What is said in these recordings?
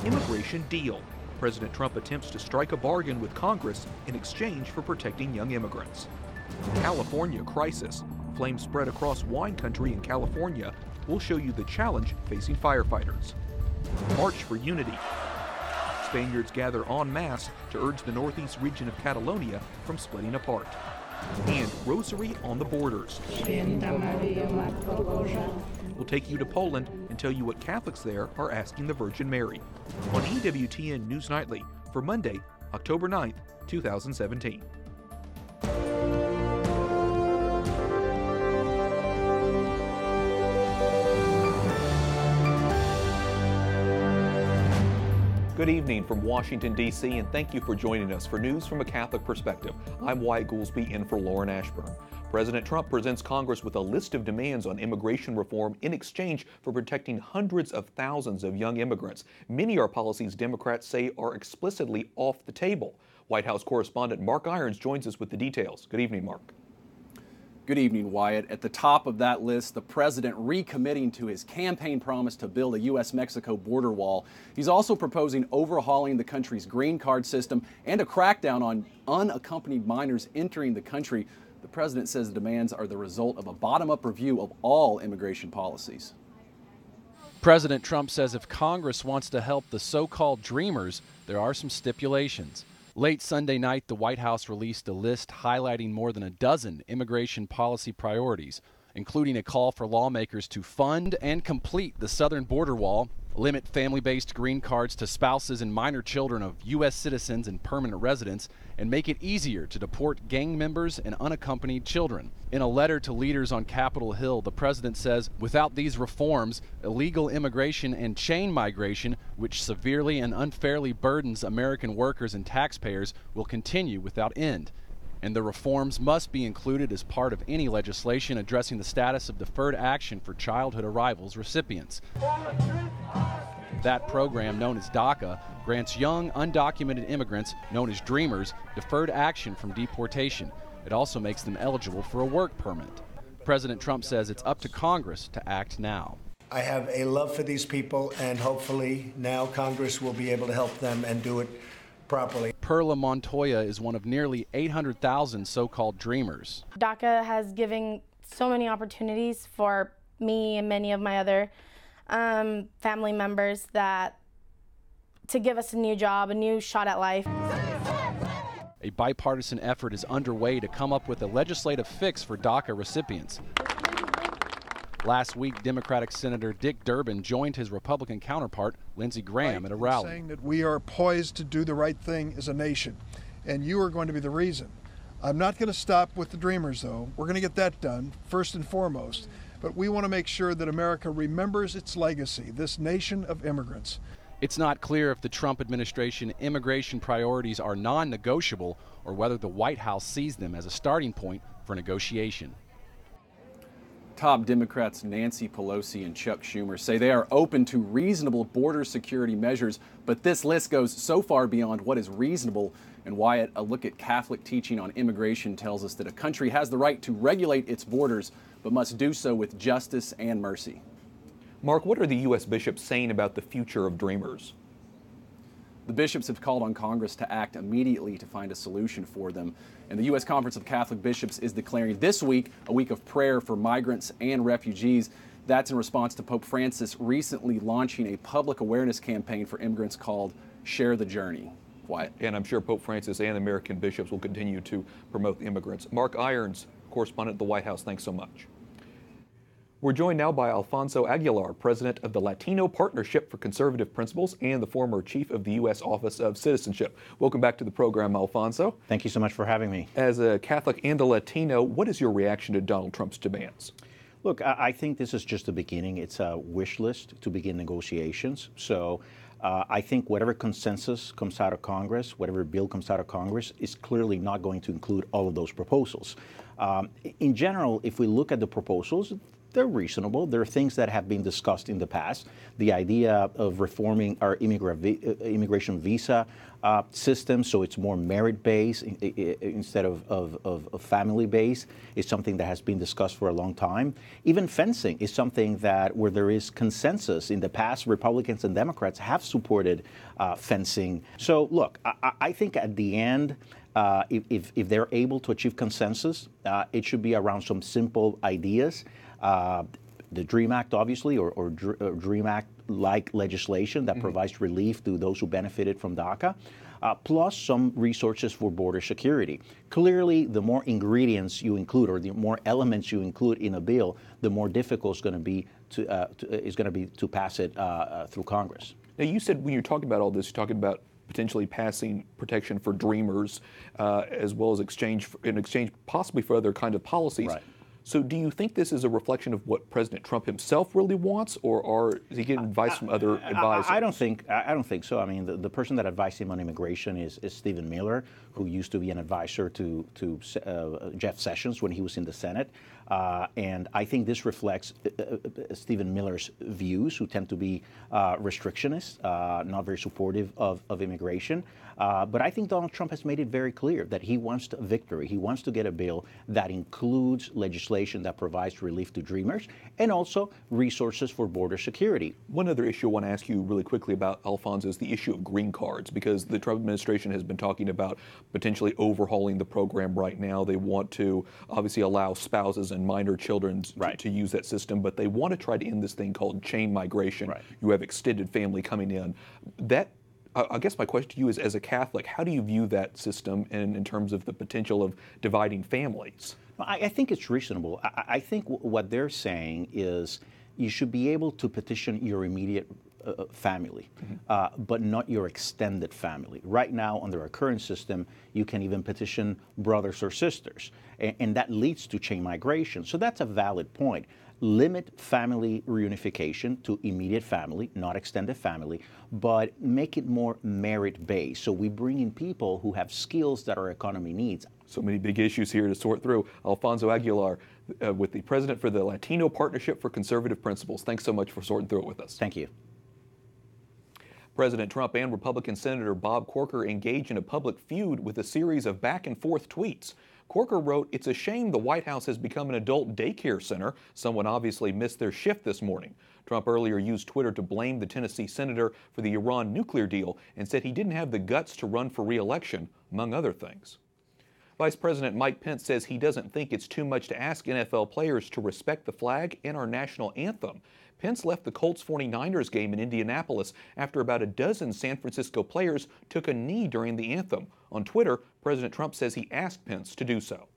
Immigration deal. President Trump attempts to strike a bargain with Congress in exchange for protecting young immigrants. California crisis. Flames spread across wine country in California. We'll show you the challenge facing firefighters. March for Unity. Spaniards gather en masse to urge the northeast region of Catalonia from splitting apart. And Rosary on the Borders. We'll take you to Poland and tell you what Catholics there are asking the Virgin Mary on EWTN News Nightly for Monday, October 9th, 2017. Good evening from Washington, D.C., and thank you for joining us for News from a Catholic Perspective. I'm Wyatt Goolsby in for Lauren Ashburn. President Trump presents Congress with a list of demands on immigration reform in exchange for protecting hundreds of thousands of young immigrants. Many are policies Democrats say are explicitly off the table. White House correspondent Mark Irons joins us with the details. Good evening, Mark. Good evening, Wyatt. At the top of that list, the president recommitting to his campaign promise to build a U.S.-Mexico border wall. He's also proposing overhauling the country's green card system and a crackdown on unaccompanied minors entering the country. The president says the demands are the result of a bottom-up review of all immigration policies. President Trump says if Congress wants to help the so-called dreamers, there are some stipulations. Late Sunday night, the White House released a list highlighting more than a dozen immigration policy priorities, including a call for lawmakers to fund and complete the southern border wall, limit family-based green cards to spouses and minor children of U.S. citizens and permanent residents, and make it easier to deport gang members and unaccompanied children. In a letter to leaders on Capitol Hill, the president says, without these reforms, illegal immigration and chain migration, which severely and unfairly burdens American workers and taxpayers, will continue without end. And the reforms must be included as part of any legislation addressing the status of deferred action for childhood arrivals recipients. That program, known as DACA, grants young, undocumented immigrants, known as dreamers, deferred action from deportation. It also makes them eligible for a work permit. President Trump says it's up to Congress to act now. I have a love for these people, and hopefully now Congress will be able to help them and do it properly. Perla Montoya is one of nearly 800,000 so-called dreamers. DACA has given so many opportunities for me and many of my other family members to give us a new job, a new shot at life. A bipartisan effort is underway to come up with a legislative fix for DACA recipients. Last week, Democratic Senator Dick Durbin joined his Republican counterpart, Lindsey Graham, at a rally. Saying that we are poised to do the right thing as a nation, and you are going to be the reason. I'm not going to stop with the dreamers, though. We're going to get that done, first and foremost. But we want to make sure that America remembers its legacy, this nation of immigrants. It's not clear if the Trump administration immigration priorities are non-negotiable or whether the White House sees them as a starting point for negotiation. Top Democrats Nancy Pelosi and Chuck Schumer say they are open to reasonable border security measures, but this list goes so far beyond what is reasonable. And Wyatt, a look at Catholic teaching on immigration tells us that a country has the right to regulate its borders, but must do so with justice and mercy. Mark, what are the U.S. bishops saying about the future of dreamers? The bishops have called on Congress to act immediately to find a solution for them. And the U.S. Conference of Catholic Bishops is declaring this week a week of prayer for migrants and refugees. That's in response to Pope Francis recently launching a public awareness campaign for immigrants called Share the Journey. Wyatt. And I'm sure Pope Francis and American bishops will continue to promote immigrants. Mark Irons, correspondent at the White House, thanks so much. We're joined now by Alfonso Aguilar, president of the Latino Partnership for Conservative Principles and the former chief of the U.S. Office of Citizenship. Welcome back to the program, Alfonso. Thank you so much for having me. As a Catholic and a Latino, what is your reaction to Donald Trump's demands? Look, I think this is just the beginning. It's a wish list to begin negotiations. So I think whatever consensus comes out of Congress, whatever bill comes out of Congress, is clearly not going to include all of those proposals. In general, if we look at the proposals, they're reasonable. There are things that have been discussed in the past. The idea of reforming our immigration visa system so it's more merit-based instead of family-based is something that has been discussed for a long time. Even fencing is something that where there is consensus. In the past, Republicans and Democrats have supported fencing. So look, I think at the end, if they're able to achieve consensus, it should be around some simple ideas. The DREAM Act, obviously, or DREAM Act-like legislation that provides relief to those who benefited from DACA, plus some resources for border security. Clearly, the more ingredients you include, or the more elements you include in a bill, the more difficult it's going to be to pass it through Congress. Now, you said when you're talking about all this, you're talking about potentially passing protection for dreamers, as well as exchange possibly for other kind of policies. Right. So do you think this is a reflection of what President Trump himself really wants, or is he getting advice from other advisors? I don't think so. I mean, the person that advised him on immigration is Stephen Miller, who used to be an advisor to Jeff Sessions when he was in the Senate. And I think this reflects Stephen Miller's views, who tend to be restrictionist, not very supportive of immigration. But I think Donald Trump has made it very clear that he wants a victory. He wants to get a bill that includes legislation that provides relief to dreamers and also resources for border security. One other issue I want to ask you really quickly about, Alfonso, is the issue of green cards, because the Trump administration has been talking about potentially overhauling the program right now. They want to obviously allow spouses and minor children to use that system, but they want to try to end this thing called chain migration. Right. You have extended family coming in. I guess my question to you is, as a Catholic, how do you view that system in terms of the potential of dividing families? I think it's reasonable. I think what they're saying is you should be able to petition your immediate family, but not your extended family. Right now, under our current system, you can even petition brothers or sisters, and that leads to chain migration. So that's a valid point. Limit family reunification to immediate family, not extended family, but make it more merit-based. So we bring in people who have skills that our economy needs. So many big issues here to sort through. Alfonso Aguilar, with the president for the Latino Partnership for Conservative Principles. Thanks so much for sorting through it with us. Thank you. President Trump and Republican Senator Bob Corker engaged in a public feud with a series of back-and-forth tweets. Corker wrote, "It's a shame the White House has become an adult daycare center. Someone obviously missed their shift this morning." Trump earlier used Twitter to blame the Tennessee senator for the Iran nuclear deal and said he didn't have the guts to run for re-election, among other things. Vice President Mike Pence says he doesn't think it's too much to ask NFL players to respect the flag and our national anthem. Pence left the Colts 49ers game in Indianapolis after about a dozen San Francisco players took a knee during the anthem. On Twitter, President Trump says he asked Pence to do so.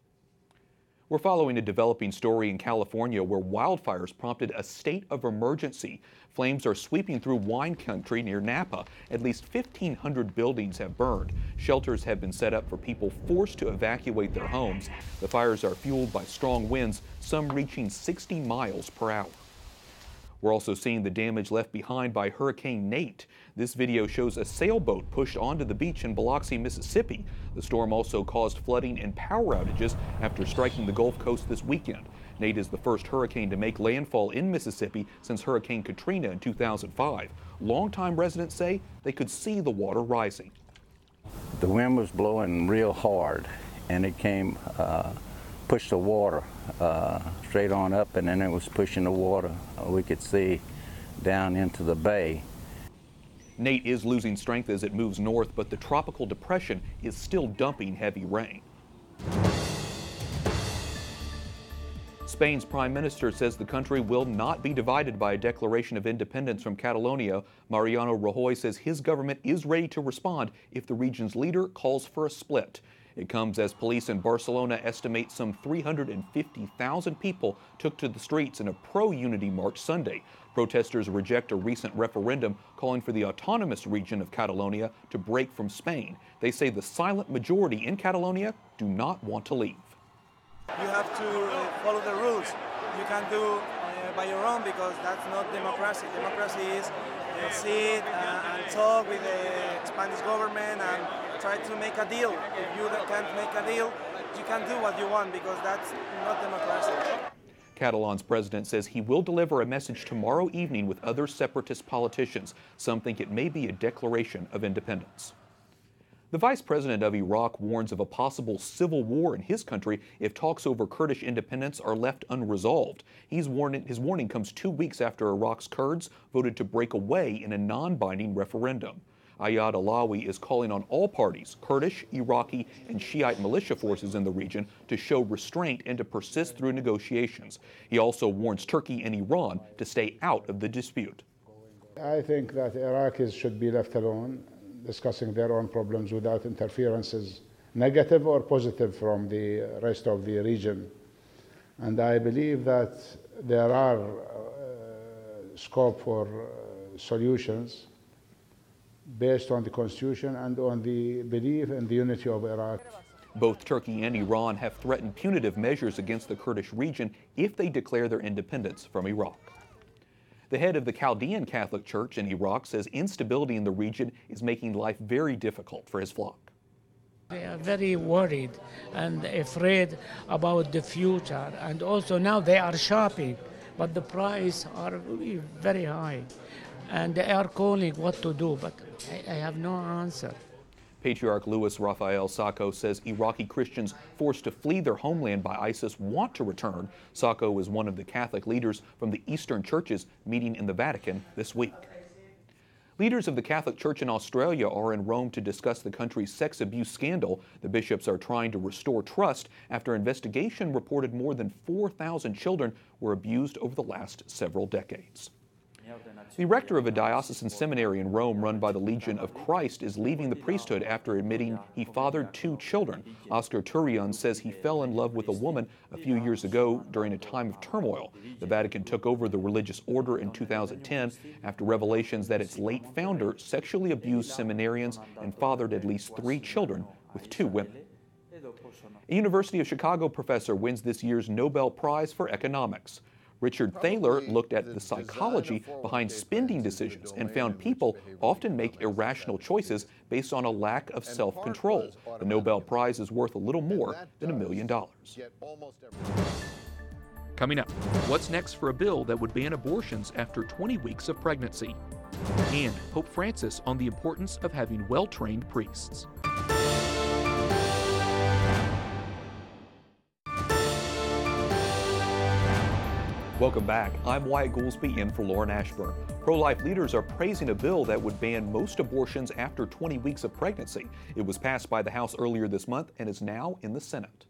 We're following a developing story in California where wildfires prompted a state of emergency. Flames are sweeping through wine country near Napa. At least 1,500 buildings have burned. Shelters have been set up for people forced to evacuate their homes. The fires are fueled by strong winds, some reaching 60 miles per hour. We're also seeing the damage left behind by Hurricane Nate. This video shows a sailboat pushed onto the beach in Biloxi, Mississippi. The storm also caused flooding and power outages after striking the Gulf Coast this weekend. Nate is the first hurricane to make landfall in Mississippi since Hurricane Katrina in 2005. Longtime residents say they could see the water rising. The wind was blowing real hard, and it came, pushed the water straight on up, and then it was pushing the water we could see down into the bay. Nate is losing strength as it moves north, but the tropical depression is still dumping heavy rain. Spain's prime minister says the country will not be divided by a declaration of independence from Catalonia. Mariano Rajoy says his government is ready to respond if the region's leader calls for a split. It comes as police in Barcelona estimate some 350,000 people took to the streets in a pro-unity march Sunday. Protesters reject a recent referendum calling for the autonomous region of Catalonia to break from Spain. They say the silent majority in Catalonia do not want to leave. You have to follow the rules. You can't do by your own, because that's not democracy. Democracy is sit and talk with the Spanish government and try to make a deal. If you can't make a deal, you can do what you want, because that's not democracy. Catalan's president says he will deliver a message tomorrow evening with other separatist politicians. Some think it may be a declaration of independence. The vice president of Iraq warns of a possible civil war in his country if talks over Kurdish independence are left unresolved. His warning comes 2 weeks after Iraq's Kurds voted to break away in a non-binding referendum. Ayad Alawi is calling on all parties, Kurdish, Iraqi, and Shiite militia forces in the region, to show restraint and to persist through negotiations. He also warns Turkey and Iran to stay out of the dispute. I think that Iraqis should be left alone, discussing their own problems without interferences, negative or positive, from the rest of the region. And I believe that there are scope for solutions based on the Constitution and on the belief in the unity of Iraq. Both Turkey and Iran have threatened punitive measures against the Kurdish region if they declare their independence from Iraq. The head of the Chaldean Catholic Church in Iraq says instability in the region is making life very difficult for his flock. They are very worried and afraid about the future, and also now they are shopping, but the prices are very high, and they are calling what to do, but I have no answer. Patriarch Louis Raphael Sacco says Iraqi Christians forced to flee their homeland by ISIS want to return. Sacco is one of the Catholic leaders from the Eastern churches meeting in the Vatican this week. Leaders of the Catholic Church in Australia are in Rome to discuss the country's sex abuse scandal. The bishops are trying to restore trust after investigation reported more than 4,000 children were abused over the last several decades. The rector of a diocesan seminary in Rome run by the Legion of Christ is leaving the priesthood after admitting he fathered 2 children. Oscar Turion says he fell in love with a woman a few years ago during a time of turmoil. The Vatican took over the religious order in 2010 after revelations that its late founder sexually abused seminarians and fathered at least 3 children with 2 women. A University of Chicago professor wins this year's Nobel Prize for Economics. Richard Thaler looked at the psychology behind spending decisions and found people often make irrational choices based on a lack of self-control. The Nobel Prize is worth a little more than $1 million. Coming up, what's next for a bill that would ban abortions after 20 weeks of pregnancy? And Pope Francis on the importance of having well-trained priests. Welcome back. I'm Wyatt Goolsby in for Lauren Ashburn. Pro-life leaders are praising a bill that would ban most abortions after 20 weeks of pregnancy. It was passed by the House earlier this month and is now in the Senate.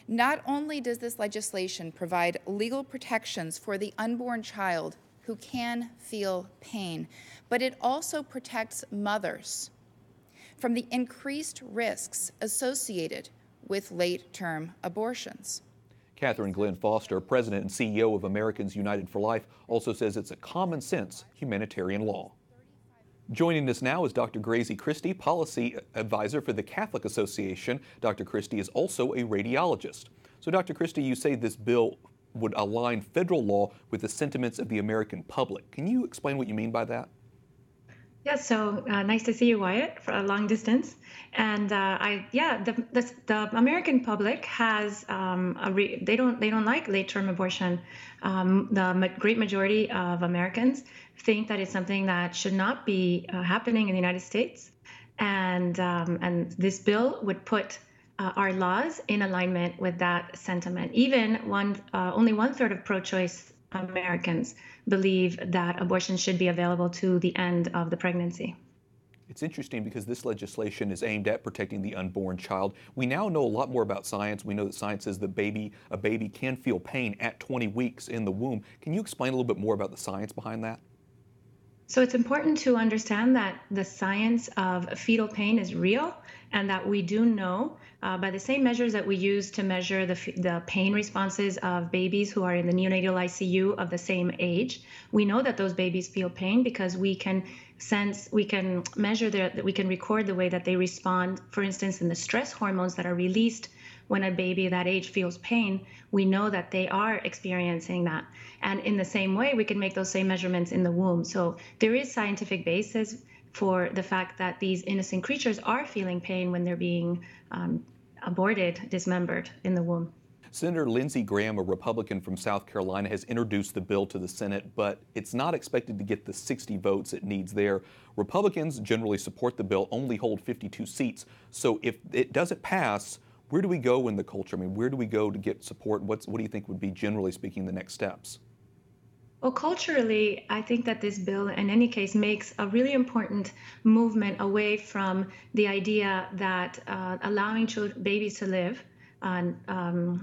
Not only does this legislation provide legal protections for the unborn child who can feel pain, but it also protects mothers from the increased risks associated with late-term abortions. Catherine Glenn Foster, president and CEO of Americans United for Life, also says it's a common sense humanitarian law. Joining us now is Dr. Gracie Christie, policy advisor for the Catholic Association. Dr. Christie is also a radiologist. So, Dr. Christie, you say this bill would align federal law with the sentiments of the American public. Can you explain what you mean by that? Yeah, so nice to see you, Wyatt, for a long distance. And the American public has they don't like late-term abortion. The great majority of Americans think that it's something that should not be happening in the United States, and this bill would put our laws in alignment with that sentiment. Even only 1/3 of pro-choice Americans believe that abortion should be available to the end of the pregnancy. It's interesting because this legislation is aimed at protecting the unborn child. We now know a lot more about science. We know that science says a baby can feel pain at 20 weeks in the womb. Can you explain a little bit more about the science behind that? So it's important to understand that the science of fetal pain is real, and that we do know by the same measures that we use to measure the pain responses of babies who are in the neonatal ICU of the same age. We know that those babies feel pain because we can measure we can record the way that they respond, for instance, in the stress hormones that are released when a baby that age feels pain. We know that they are experiencing that. And in the same way, we can make those same measurements in the womb. So there is scientific basis for the fact that these innocent creatures are feeling pain when they're being aborted, dismembered in the womb. Senator Lindsey Graham, a Republican from South Carolina, has introduced the bill to the Senate, but it's not expected to get the 60 votes it needs there. Republicans generally support the bill, only hold 52 seats. So if it doesn't pass, where do we go in the culture? I mean, where do we go to get support? What do you think would be, generally speaking, the next steps? Well, culturally, I think that this bill, in any case, makes a really important movement away from the idea that allowing babies to live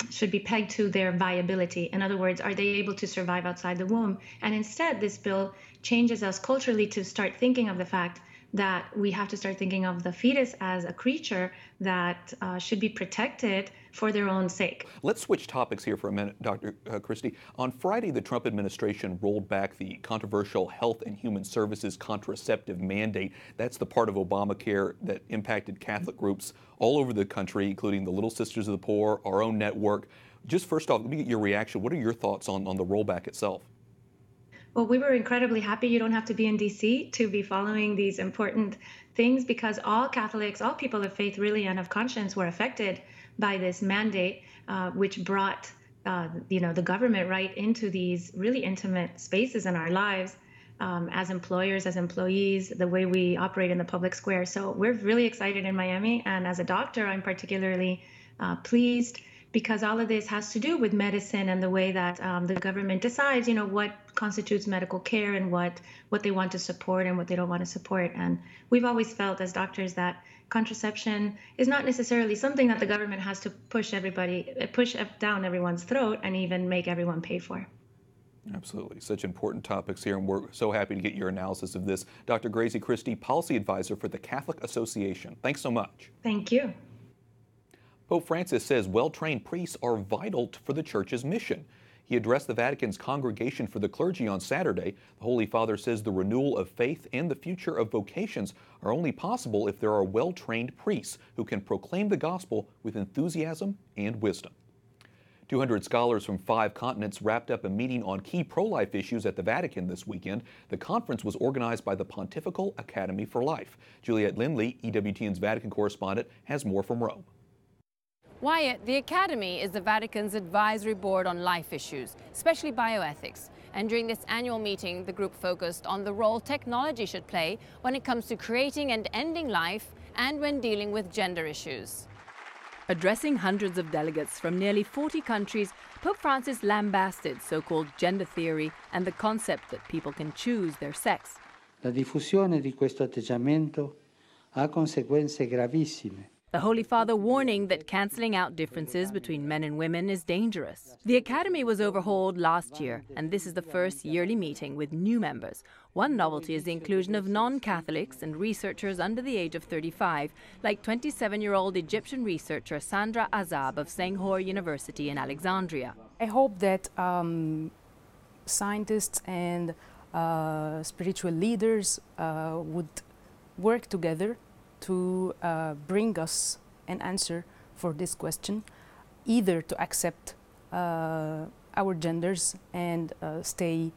should be pegged to their viability. In other words, are they able to survive outside the womb? And instead, this bill changes us culturally to start thinking of the fact that we have to start thinking of the fetus as a creature that should be protected for their own sake. Let's switch topics here for a minute, Dr. Christie. On Friday, the Trump administration rolled back the controversial Health and Human Services contraceptive mandate. That's the part of Obamacare that impacted Catholic groups all over the country, including the Little Sisters of the Poor, our own network. Just first off, let me get your reaction. What are your thoughts on the rollback itself? Well, we were incredibly happy. You don't have to be in D.C. to be following these important things, because all Catholics, all people of faith really and of conscience were affected by this mandate, which brought the government right into these really intimate spaces in our lives, as employers, as employees, the way we operate in the public square. So we're really excited in Miami, and as a doctor, I'm particularly pleased, because all of this has to do with medicine and the way that the government decides, what constitutes medical care and what they want to support and what they don't want to support. And we've always felt as doctors that contraception is not necessarily something that the government has to push down everyone's throat and even make everyone pay for. Absolutely. Such important topics here, and we're so happy to get your analysis of this. Dr. Gracie Christie, Policy Advisor for the Catholic Association. Thanks so much. Thank you. Pope Francis says well-trained priests are vital for the Church's mission. He addressed the Vatican's Congregation for the Clergy on Saturday. The Holy Father says the renewal of faith and the future of vocations are only possible if there are well-trained priests who can proclaim the gospel with enthusiasm and wisdom. 200 scholars from 5 continents wrapped up a meeting on key pro-life issues at the Vatican this weekend. The conference was organized by the Pontifical Academy for Life. Juliette Lindley, EWTN's Vatican correspondent, has more from Rome. Wyatt, the Academy is the Vatican's advisory board on life issues, especially bioethics. And during this annual meeting, the group focused on the role technology should play when it comes to creating and ending life and when dealing with gender issues. Addressing hundreds of delegates from nearly 40 countries, Pope Francis lambasted so-called gender theory and the concept that people can choose their sex. La diffusione di questo atteggiamento ha conseguenze gravissime. The Holy Father warning that cancelling out differences between men and women is dangerous. The Academy was overhauled last year, and this is the first yearly meeting with new members. One novelty is the inclusion of non-Catholics and researchers under the age of 35, like 27-year-old Egyptian researcher Sandra Azab of Senghor University in Alexandria. I hope that scientists and spiritual leaders would work together to bring us an answer for this question, either to accept our genders and stay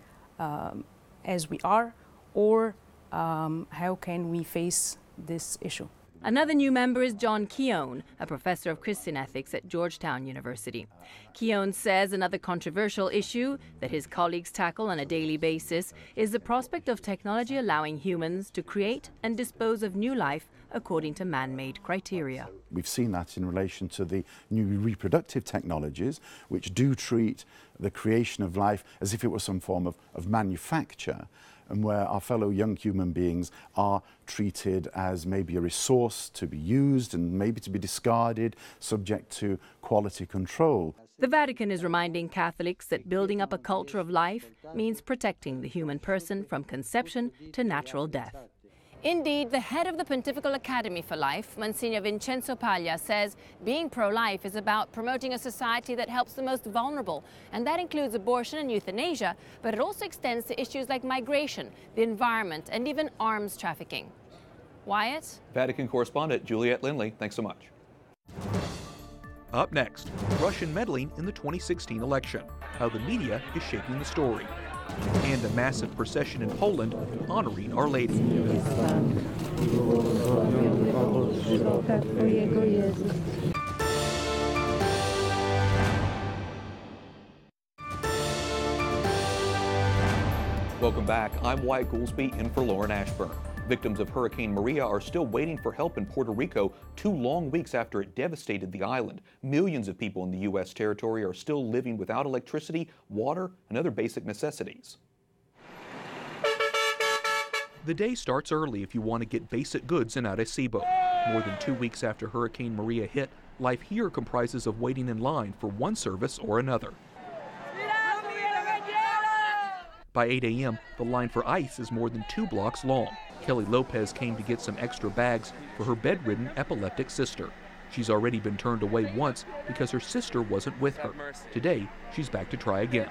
as we are, or how can we face this issue. Another new member is John Keown, a professor of Christian ethics at Georgetown University. Keown says another controversial issue that his colleagues tackle on a daily basis is the prospect of technology allowing humans to create and dispose of new life according to man-made criteria. We've seen that in relation to the new reproductive technologies, which do treat the creation of life as if it was some form of manufacture, and where our fellow young human beings are treated as maybe a resource to be used and maybe to be discarded, subject to quality control. The Vatican is reminding Catholics that building up a culture of life means protecting the human person from conception to natural death. Indeed, the head of the Pontifical Academy for Life, Monsignor Vincenzo Paglia, says being pro-life is about promoting a society that helps the most vulnerable, and that includes abortion and euthanasia, but it also extends to issues like migration, the environment, and even arms trafficking. Wyatt? Vatican correspondent Juliette Lindley, thanks so much. Up next, Russian meddling in the 2016 election, how the media is shaping the story, and a massive procession in Poland honoring Our Lady. Welcome back. I'm Wyatt Goolsby in for Lauren Ashburn. Victims of Hurricane Maria are still waiting for help in Puerto Rico 2 long weeks after it devastated the island. Millions of people in the U.S. territory are still living without electricity, water, and other basic necessities. The day starts early if you want to get basic goods in Arecibo. More than 2 weeks after Hurricane Maria hit, life here comprises of waiting in line for one service or another. By 8 a.m., the line for ice is more than 2 blocks long. Kelly Lopez came to get some extra bags for her bedridden epileptic sister. She's already been turned away once because her sister wasn't with her. Today, she's back to try again.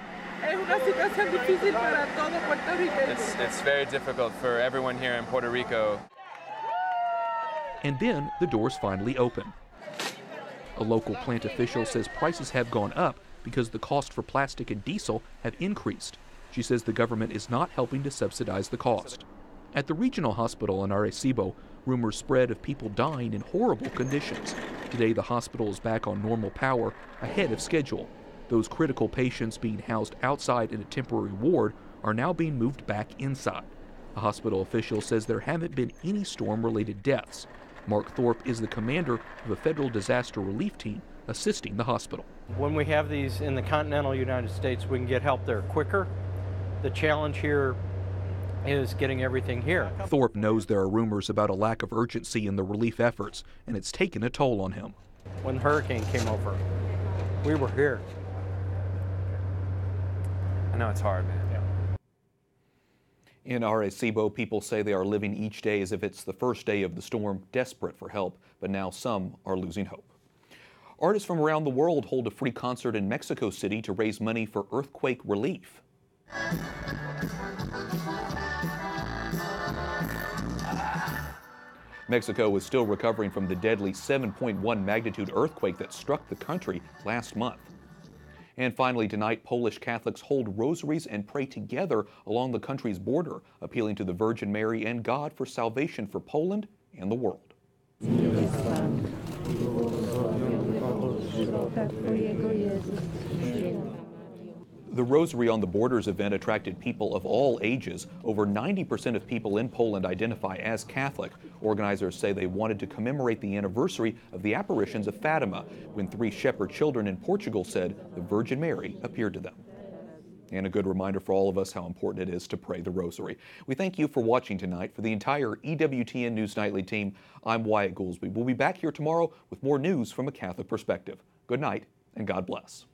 It's very difficult for everyone here in Puerto Rico. And then the doors finally open. A local plant official says prices have gone up because the cost for plastic and diesel have increased. She says the government is not helping to subsidize the cost. At the regional hospital in Arecibo, rumors spread of people dying in horrible conditions. Today, the hospital is back on normal power ahead of schedule. Those critical patients being housed outside in a temporary ward are now being moved back inside. A hospital official says there haven't been any storm-related deaths. Mark Thorpe is the commander of a federal disaster relief team assisting the hospital. When we have these in the continental United States, we can get help there quicker. The challenge here is getting everything here. Thorpe knows there are rumors about a lack of urgency in the relief efforts, and it's taken a toll on him. When the hurricane came over, we were here. I know it's hard, man. In Arecibo, people say they are living each day as if it's the first day of the storm, desperate for help, but now some are losing hope. Artists from around the world hold a free concert in Mexico City to raise money for earthquake relief. Mexico is still recovering from the deadly 7.1 magnitude earthquake that struck the country last month. And finally tonight, Polish Catholics hold rosaries and pray together along the country's border, appealing to the Virgin Mary and God for salvation for Poland and the world. The Rosary on the Borders event attracted people of all ages. Over 90% of people in Poland identify as Catholic. Organizers say they wanted to commemorate the anniversary of the apparitions of Fatima, when 3 shepherd children in Portugal said the Virgin Mary appeared to them. And a good reminder for all of us how important it is to pray the Rosary. We thank you for watching tonight. For the entire EWTN News Nightly team, I'm Wyatt Goolsby. We'll be back here tomorrow with more news from a Catholic perspective. Good night, and God bless.